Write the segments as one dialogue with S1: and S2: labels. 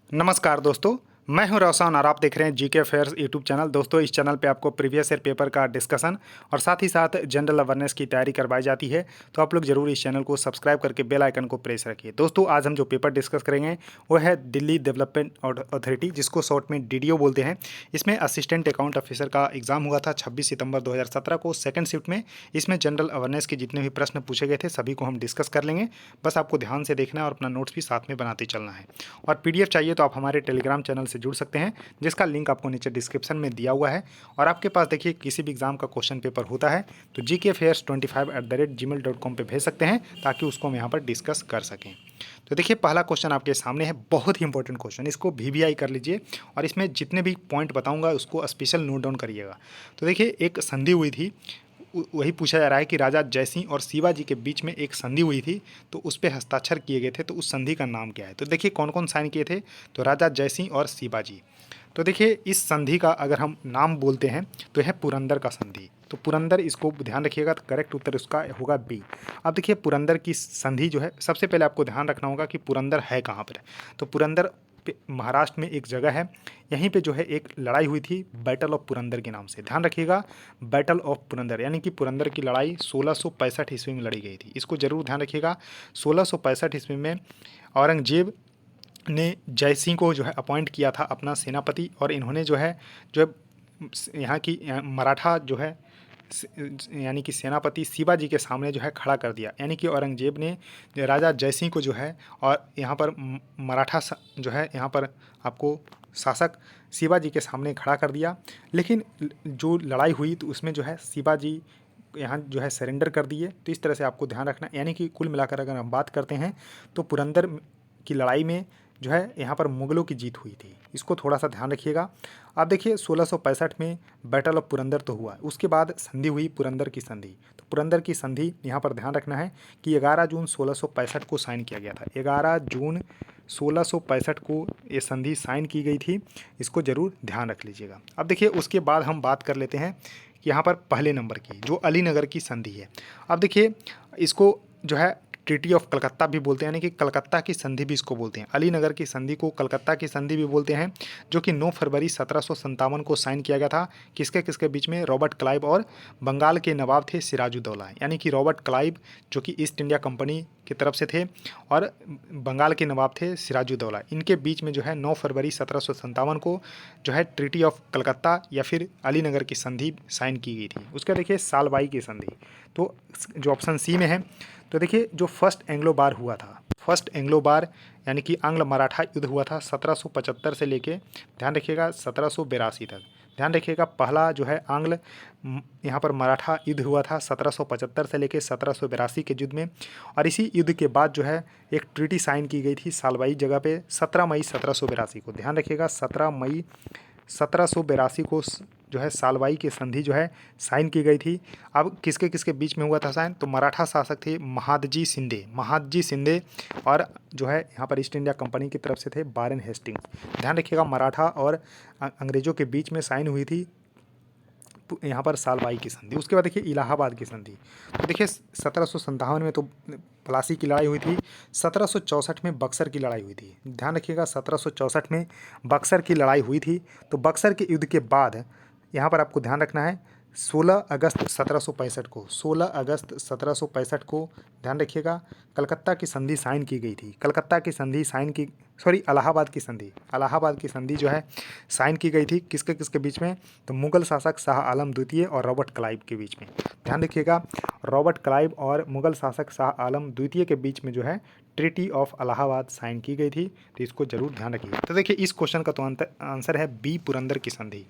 S1: नमस्कार दोस्तों, मैं हूं रोशन और आप देख रहे हैं जीके फेयर्स यूट्यूब चैनल। दोस्तों, इस चैनल पे आपको प्रीवियस ईयर पेपर का डिस्कशन और साथ ही साथ जनरल अवेयरनेस की तैयारी करवाई जाती है। तो आप लोग जरूर इस चैनल को सब्सक्राइब करके बेल आइकन को प्रेस रखिए। दोस्तों, आज हम जो पेपर डिस्कस करेंगे वो है दिल्ली डेवलपमेंट अथॉरिटी, जिसको शॉर्ट में डीडीओ बोलते हैं। इसमें असिस्टेंट अकाउंट ऑफिसर का एग्जाम हुआ था 26 सितंबर 2017 को सेकंड शिफ्ट में। इसमें जनरल अवेयरनेस के जितने भी प्रश्न पूछे गए थे सभी को हम डिस्कस कर लेंगे। बस आपको ध्यान से देखना है और अपना नोट्स भी साथ में बनाते चलना है। और पीडीएफ चाहिए तो आप हमारे टेलीग्राम चैनल से जुड़ सकते हैं, जिसका लिंक आपको नीचे डिस्क्रिप्शन में दिया हुआ है। और आपके पास देखिए किसी भी एग्जाम का क्वेश्चन पेपर होता है तो gkfairs25@gmail.com पे भेज सकते हैं, ताकि उसको हम यहाँ पर डिस्कस कर सकें। तो देखिए पहला क्वेश्चन आपके सामने है, बहुत ही इंपॉर्टेंट क्वेश्चन, इसको वीवीआई कर लीजिए और इसमें जितने भी पॉइंट बताऊंगा उसको स्पेशल नोट डाउन करिएगा। तो देखिए एक संधि हुई थी, वही पूछा जा रहा है कि राजा जयसिंह और शिवाजी के बीच में एक संधि हुई थी, तो उस पर हस्ताक्षर किए गए थे, तो उस संधि का नाम क्या है। तो देखिए कौन कौन साइन किए थे, तो राजा जयसिंह और शिवाजी। तो देखिए इस संधि का अगर हम नाम बोलते हैं तो है पुरंदर का संधि। तो पुरंदर, इसको ध्यान रखिएगा, तो करेक्ट उत्तर इसका होगा बी। अब देखिए पुरंदर की संधि जो है, सबसे पहले आपको ध्यान रखना होगा कि पुरंदर है कहाँ पर। तो पुरंदर महाराष्ट्र में एक जगह है, यहीं पे जो है एक लड़ाई हुई थी बैटल ऑफ पुरंदर के नाम से। ध्यान रखिएगा, बैटल ऑफ पुरंदर, यानी कि पुरंदर की लड़ाई 1665 ईस्वी में लड़ी गई थी। इसको जरूर ध्यान रखिएगा। 1665 ईस्वी में औरंगजेब ने जयसिंह को जो है अपॉइंट किया था अपना सेनापति, और इन्होंने जो है यहाँ की मराठा जो है यानी कि सेनापति शिवाजी के सामने जो है खड़ा कर दिया। यानी कि औरंगजेब ने राजा जयसिंह को जो है, और यहाँ पर मराठा जो है यहाँ पर आपको शासक शिवाजी के सामने खड़ा कर दिया। लेकिन जो लड़ाई हुई तो उसमें जो है शिवाजी यहाँ जो है सरेंडर कर दिए। तो इस तरह से आपको ध्यान रखना, यानी कि कुल मिलाकर अगर हम बात करते हैं तो पुरंदर की लड़ाई में जो है यहाँ पर मुगलों की जीत हुई थी। इसको थोड़ा सा ध्यान रखिएगा। अब देखिए 1665 में बैटल ऑफ पुरंदर तो हुआ, उसके बाद संधि हुई पुरंदर की संधि। तो पुरंदर की संधि यहाँ पर ध्यान रखना है कि 11 जून 1665 को साइन किया गया था। 11 जून 1665 को ये संधि साइन की गई थी, इसको जरूर ध्यान रख लीजिएगा। अब देखिए उसके बाद हम बात कर लेते हैं कि यहाँ पर पहले नंबर की जो अलीनगर की संधि है। अब देखिए इसको जो है ट्रीटी ऑफ कलकत्ता भी बोलते हैं, यानी कि कलकत्ता की संधि भी इसको बोलते हैं। अलीनगर की संधि को कलकत्ता की संधि भी बोलते हैं, जो कि 9 फरवरी 1757 को साइन किया गया था। किसके किसके बीच में, रॉबर्ट क्लाइव और बंगाल के नवाब थे सिराजुद्दौला। यानी कि रॉबर्ट क्लाइव जो कि ईस्ट इंडिया कंपनी की तरफ से थे और बंगाल के नवाब थे सिराजुद्दौला। इनके बीच में जो है 9 फरवरी 1757 को जो है ट्रीटी ऑफ कलकत्ता या फिर अलीनगर की संधि साइन की गई थी। उसका देखिए सालबाई की संधि, तो जो ऑप्शन सी में है। तो देखिए जो फर्स्ट एंग्लो बार हुआ था, फर्स्ट एंग्लो बार यानी कि आंग्ल मराठा युद्ध हुआ था 1775 से लेके, ध्यान रखिएगा, 1782 तक। ध्यान रखिएगा पहला जो है आंग्ल यहाँ पर मराठा युद्ध हुआ था 1775 से लेके 1782 के युद्ध में। और इसी युद्ध के बाद जो है एक ट्रीटी साइन की गई थी सालबाई जगह पे 17 मई 1782 को। ध्यान रखिएगा 17 मई 1782 को जो है सालबाई की संधि जो है साइन की गई थी। अब किसके किसके बीच में हुआ था साइन, तो मराठा शासक थे महादजी शिंदे और जो है यहाँ पर ईस्ट इंडिया कंपनी की तरफ से थे वारेन हेस्टिंग्स। ध्यान रखिएगा मराठा और अंग्रेजों के बीच में साइन हुई थी यहाँ पर सालबाई की संधि। उसके बाद देखिए इलाहाबाद की संधि। तो देखिए 1757 में तो प्लासी की लड़ाई हुई थी, 1764 में बक्सर की लड़ाई हुई थी। ध्यान रखिएगा 1764 में बक्सर की लड़ाई हुई थी। तो बक्सर के युद्ध के बाद यहाँ पर आपको ध्यान रखना है 16 अगस्त 1765 को, 16 अगस्त 1765 को ध्यान रखिएगा कलकत्ता की संधि साइन की गई थी। कलकत्ता की संधि साइन की, सॉरी इलाहाबाद की संधि जो है साइन की गई थी। किसके किसके बीच में, तो मुगल शासक शाह आलम द्वितीय और रॉबर्ट क्लाइव के बीच में। ध्यान रखिएगा रॉबर्ट क्लाइव और मुगल शासक शाह आलम द्वितीय के बीच में जो है ट्रीटी ऑफ इलाहाबाद साइन की गई थी। तो इसको जरूर ध्यान रखिएगा। तो देखिए इस क्वेश्चन का तो आंसर है बी, पुरंदर की संधि।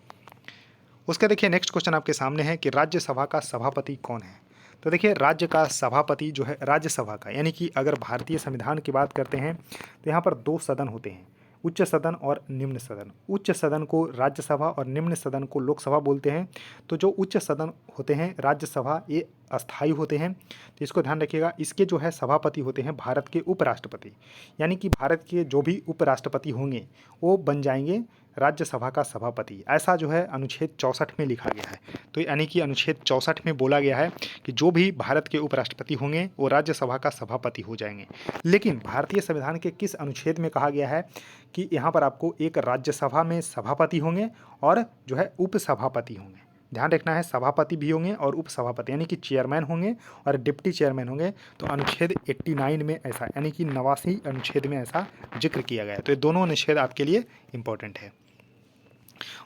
S1: उसका देखिए नेक्स्ट क्वेश्चन आपके सामने है कि राज्यसभा का सभापति कौन है। तो देखिए राज्य का सभापति जो है राज्यसभा का, यानी कि अगर भारतीय संविधान की बात करते हैं तो यहाँ पर 2 सदन होते हैं, उच्च सदन और निम्न सदन। उच्च सदन को राज्यसभा और निम्न सदन को लोकसभा बोलते हैं। तो जो उच्च सदन होते हैं राज्यसभा, ये अस्थायी होते हैं, तो इसको ध्यान रखिएगा। इसके जो है सभापति होते हैं भारत के उपराष्ट्रपति, यानी कि भारत के जो भी उपराष्ट्रपति होंगे वो बन जाएंगे राज्यसभा का सभापति, ऐसा जो है अनुच्छेद 64 में लिखा गया है। तो यानी कि अनुच्छेद 64 में बोला गया है कि जो भी भारत के उपराष्ट्रपति होंगे वो राज्यसभा का सभापति हो जाएंगे। लेकिन भारतीय संविधान के किस अनुच्छेद में कहा गया है कि यहाँ पर आपको एक राज्यसभा में सभापति होंगे और जो है उपसभापति होंगे। ध्यान रखना है, सभापति भी होंगे और उपसभापति यानी कि चेयरमैन होंगे और डिप्टी चेयरमैन होंगे। तो अनुच्छेद 89 में ऐसा यानी कि 89 अनुच्छेद में ऐसा जिक्र किया गया है। तो ये दोनों अनुच्छेद आपके लिए इंपॉर्टेंट है।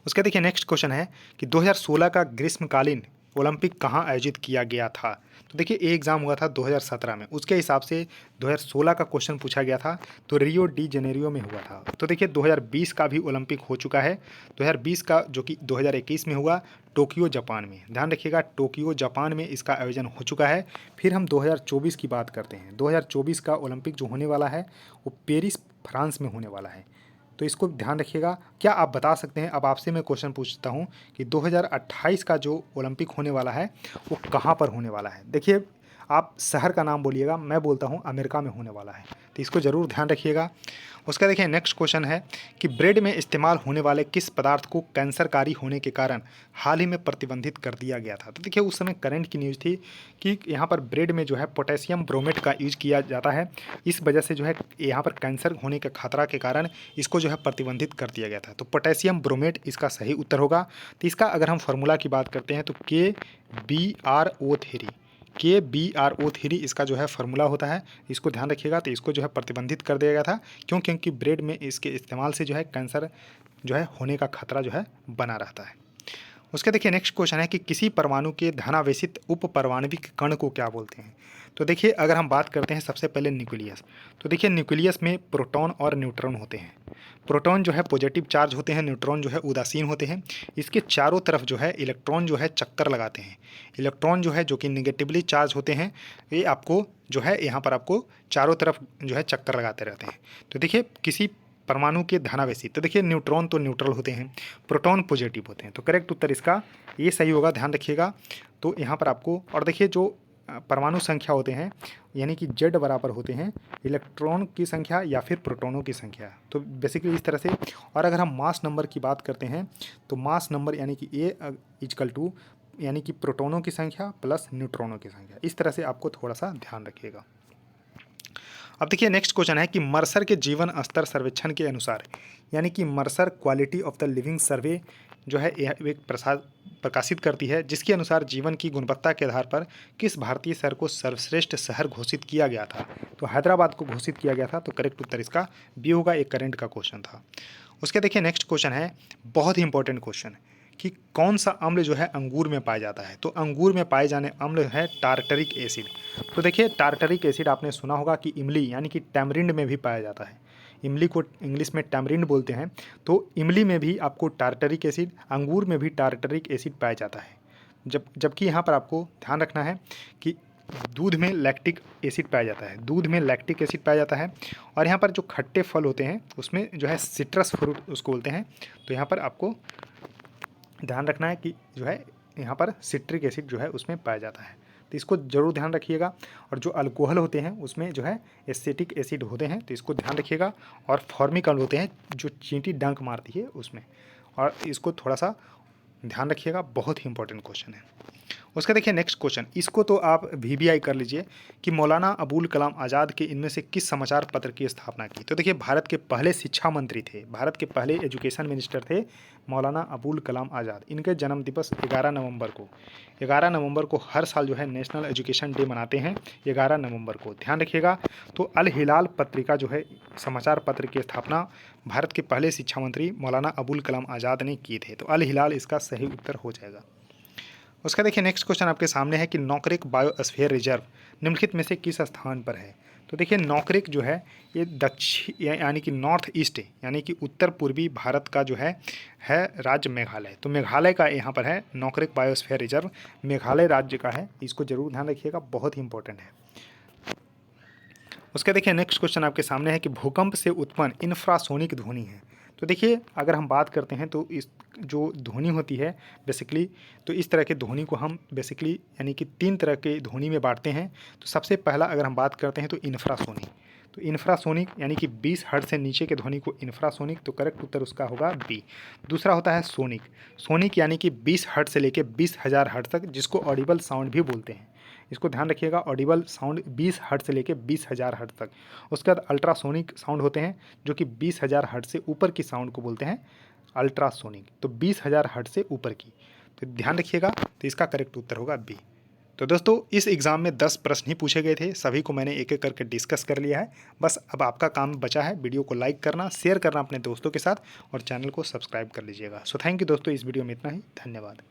S1: उसका देखिए नेक्स्ट क्वेश्चन है कि 2016 का ग्रीष्मकालीन ओलंपिक कहाँ आयोजित किया गया था। तो देखिए ये एग्ज़ाम हुआ था 2017 में, उसके हिसाब से 2016 का क्वेश्चन पूछा गया था तो रियो डी जेनेरियो में हुआ था। तो देखिए 2020 का भी ओलंपिक हो चुका है, 2020 का जो कि 2021 में हुआ टोक्यो जापान में। ध्यान रखिएगा टोक्यो जापान में इसका आयोजन हो चुका है। फिर हम 2024 की बात करते हैं। 2024 का ओलंपिक जो होने वाला है वो पेरिस फ्रांस में होने वाला है। तो इसको ध्यान रखिएगा। क्या आप बता सकते हैं, अब आपसे मैं क्वेश्चन पूछता हूं कि 2028 का जो ओलंपिक होने वाला है वो कहां पर होने वाला है। देखिए आप शहर का नाम बोलिएगा, मैं बोलता हूं अमेरिका में होने वाला है, तो इसको ज़रूर ध्यान रखिएगा। उसका देखिए नेक्स्ट क्वेश्चन है कि ब्रेड में इस्तेमाल होने वाले किस पदार्थ को कैंसरकारी होने के कारण हाल ही में प्रतिबंधित कर दिया गया था। तो देखिए उस समय करंट की न्यूज़ थी कि यहाँ पर ब्रेड में जो है पोटेशियम ब्रोमेट का यूज किया जाता है, इस वजह से जो है यहाँ पर कैंसर होने के खतरा के कारण इसको जो है प्रतिबंधित कर दिया गया था। तो पोटेशियम ब्रोमेट इसका सही उत्तर होगा। तो इसका अगर हम फार्मूला की बात करते हैं तो KBRO3 इसका जो है फार्मूला होता है, इसको ध्यान रखिएगा। तो इसको जो है प्रतिबंधित कर दिया गया था क्योंकि ब्रेड में इसके इस्तेमाल से जो है कैंसर जो है होने का खतरा जो है बना रहता है। उसके देखिए नेक्स्ट क्वेश्चन है कि किसी परमाणु के धनावेशित उप परमाणविक कण को क्या बोलते हैं। तो देखिए अगर हम बात करते हैं सबसे पहले न्यूक्लियस, तो देखिए न्यूक्लियस में प्रोटॉन और न्यूट्रॉन होते हैं। प्रोटॉन जो है पॉजिटिव चार्ज होते हैं, न्यूट्रॉन जो है उदासीन होते हैं। इसके चारों तरफ जो है इलेक्ट्रॉन जो है चक्कर लगाते हैं। इलेक्ट्रॉन जो है जो कि निगेटिवली चार्ज होते हैं, ये आपको जो है यहाँ पर आपको चारों तरफ जो है चक्कर लगाते रहते हैं। तो देखिए किसी परमाणु के धनावेशी, तो देखिए न्यूट्रॉन तो न्यूट्रल होते हैं, प्रोटॉन पॉजिटिव होते हैं। तो करेक्ट उत्तर इसका ये सही होगा, ध्यान रखिएगा। तो यहाँ पर आपको और देखिए जो परमाणु संख्या होते हैं यानी कि Z बराबर होते हैं इलेक्ट्रॉन की संख्या या फिर प्रोटॉनों की संख्या। तो बेसिकली इस तरह से। और अगर हम मास नंबर की बात करते हैं तो मास नंबर यानी कि A=2 यानी कि प्रोटॉनों की संख्या प्लस न्यूट्रॉनों की संख्या। इस तरह से आपको थोड़ा सा ध्यान रखिएगा। अब देखिए नेक्स्ट क्वेश्चन है कि मर्सर के जीवन स्तर सर्वेक्षण के अनुसार यानी कि Mercer quality of the living survey जो है यह एक प्रकाशित करती है, जिसके अनुसार जीवन की गुणवत्ता के आधार पर किस भारतीय शहर को सर्वश्रेष्ठ शहर घोषित किया गया था। तो हैदराबाद को घोषित किया गया था। तो करेक्ट उत्तर इसका बी होगा, एक करंट का क्वेश्चन था। उसके देखिए नेक्स्ट क्वेश्चन है बहुत ही इंपॉर्टेंट क्वेश्चन कि कौन सा अम्ल जो है अंगूर में पाया जाता है। तो अंगूर में पाए जाने अम्ल है टार्टरिक एसिड। तो देखिए टार्टरिक एसिड आपने सुना होगा कि इमली यानी कि टैमरिंड में भी पाया जाता है। इमली को इंग्लिश में टैमरिंड बोलते हैं। तो इमली में भी आपको टार्टरिक एसिड, अंगूर में भी टार्टरिक एसिड पाया जाता है। जबकि यहाँ पर आपको ध्यान रखना है कि दूध में लैक्टिक एसिड पाया जाता है, दूध में लैक्टिक एसिड पाया जाता है। और यहाँ पर जो खट्टे फल होते हैं उसमें जो है सिट्रस फ्रूट उसको बोलते हैं। तो यहाँ पर आपको ध्यान रखना है कि जो है यहाँ पर सिट्रिक एसिड जो है उसमें पाया जाता है। तो इसको ज़रूर ध्यान रखिएगा। और जो अल्कोहल होते हैं उसमें जो है एसिटिक एसिड होते हैं, तो इसको ध्यान रखिएगा। और फॉर्मिक अम्ल होते हैं जो चींटी डंक मारती है उसमें, और इसको थोड़ा सा ध्यान रखिएगा, बहुत ही इंपॉर्टेंट क्वेश्चन है। उसका देखिए नेक्स्ट क्वेश्चन, इसको तो आप VBI कर लीजिए कि मौलाना अबुल कलाम आज़ाद के इनमें से किस समाचार पत्र की स्थापना की। तो देखिए भारत के पहले शिक्षा मंत्री थे, भारत के पहले एजुकेशन मिनिस्टर थे मौलाना अबुल कलाम आज़ाद। इनके जन्म दिवस 11 नवंबर को हर साल जो है नेशनल एजुकेशन डे मनाते हैं 11 नवंबर को, ध्यान रखिएगा। तो अल हिलाल पत्रिका जो है समाचार पत्र की स्थापना भारत के पहले शिक्षा मंत्री मौलाना अबुल कलाम आज़ाद ने की थे। तो अल हिलाल इसका सही उत्तर हो जाएगा। उसका देखिए नेक्स्ट क्वेश्चन आपके सामने है कि नौकरेक बायोस्फीयर रिजर्व निम्नलिखित में से किस स्थान पर है। तो देखिए नौकरेक जो है ये दक्षिण यानी कि नॉर्थ ईस्ट यानी कि उत्तर पूर्वी भारत का जो है राज्य मेघालय। तो मेघालय का यहाँ पर है नौकरेक बायोस्फीयर रिजर्व, मेघालय राज्य का है। इसको जरूर ध्यान रखिएगा, बहुत ही इंपॉर्टेंट है। उसका देखिए नेक्स्ट क्वेश्चन आपके सामने है कि भूकंप से उत्पन्न इंफ्रासोनिक ध्वनि है। तो देखिए अगर हम बात करते हैं तो इस जो ध्वनि होती है बेसिकली, तो इस तरह के ध्वनि को हम बेसिकली यानी कि 3 तरह के ध्वनि में बांटते हैं। तो सबसे पहला अगर हम बात करते हैं तो इंफ्रासोनिक, तो इंफ्रासोनिक यानी कि 20 हर्ट्ज से नीचे के ध्वनि को इंफ्रासोनिक, तो करेक्ट उत्तर उसका होगा बी। दूसरा होता है सोनिक। सोनिक यानी कि 20 हर्ट्ज से लेकर 20,000 हर्ट्ज तक, जिसको ऑडिबल साउंड भी बोलते हैं। इसको ध्यान रखिएगा, ऑडिबल साउंड 20 हर्ट्ज से लेकर 20,000 हर्ट्ज तक। उसके बाद अल्ट्रासोनिक साउंड होते हैं जो कि 20,000 हर्ट्ज से ऊपर की साउंड को बोलते हैं अल्ट्रासोनिक, तो 20,000 हर्ट्ज से ऊपर की। तो ध्यान रखिएगा, तो इसका करेक्ट उत्तर होगा बी। तो दोस्तों इस एग्ज़ाम में 10 प्रश्न ही पूछे गए थे, सभी को मैंने एक एक करके डिस्कस कर लिया है। बस अब आपका काम बचा है वीडियो को लाइक करना, शेयर करना अपने दोस्तों के साथ, और चैनल को सब्सक्राइब कर लीजिएगा। सो थैंक यू दोस्तों, इस वीडियो में इतना ही, धन्यवाद।